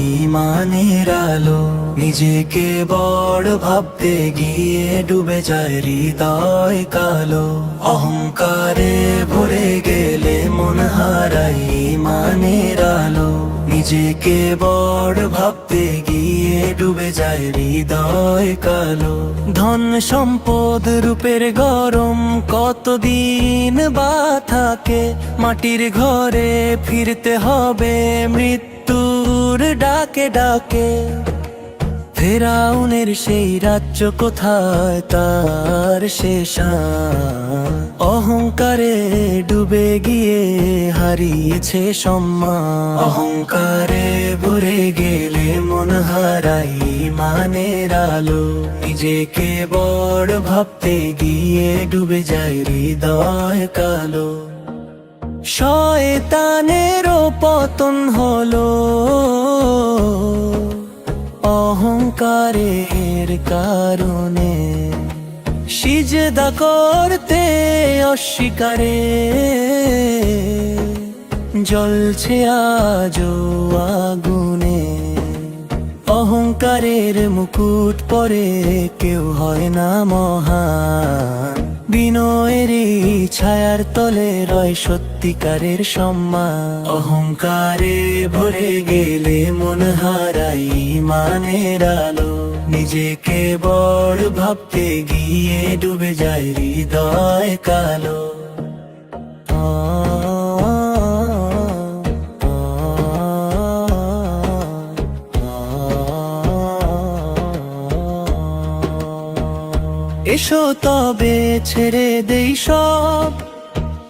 ঈমানের আলো। নিজেকে বড় ভাবতে গিয়ে ডুবে যায় হৃদয় কালো। অহংকারে ভরে গেলে মন হারায় ঈমানের আলো। নিজেকে বড় ভাবতে গিয়ে ডুবে যায় হৃদয় কালো। ধন সম্পদ রূপের গরম কতদিন বা থাকে, মাটির ঘরে ফিরতে হবে মৃত্যুর ডাকে ডাকে। ফেরাউনের সেই রাজ্য কোথায়, তার শেষ অহংকারে ডুবে গিয়ে হারিয়েছে সম্মান। অহংকারে ভরে গেলে মন হারায় ঈমানের আলো। নিজেকে বড় ভাবতে গিয়ে ডুবে যায় হৃদয় কালো। শয়তানেরও পতন হলো অহংকারের কারণে। সিজদা করতে অস্বীকারে জ্বলছে আজও আগুনে। অহংকারের মুকুট পরে কেউ হয় না মহান। বিনয়েরই ছায়ার তলে রয় সত্যিকারের সম্মান। অহংকারে ভরে গেলে মন হারায় ঈমানের আলো। নিজেকে বড় ভাবতে গিয়ে ডুবে যায় হৃদয় কালো। এসো তবে ছেড়ে দেই সব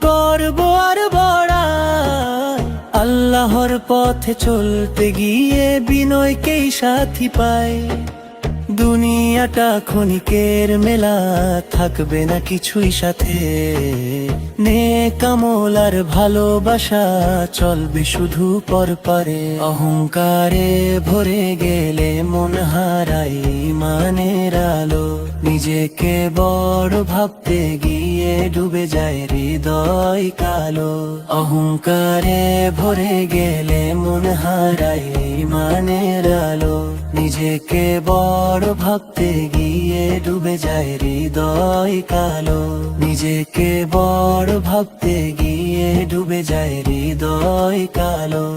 গর্ব আর বড়াই। আল্লাহর পথে চলতে গিয়ে বিনয়কেই সাথী পাই। দুনিয়াটা ক্ষণিকের মেলা, থাকবে না কিছুই সাথে। নেক আমল আর ভালোবাসা চলবে শুধু পরপারে। অহংকারে ভরে গেলে মন হারায় ঈমানের আলো। নিজেকে বড় ভাবতে গিয়ে ডুবে যায় হৃদয় কালো। অহংকারে ভরে গেলে মন হারায় ঈমানের আলো। নিজেকে বড় ভাবতে গিয়ে ডুবে যায় হৃদয় কালো। নিজেকে বড় ভাবতে গিয়ে ডুবে যায় হৃদয় কালো।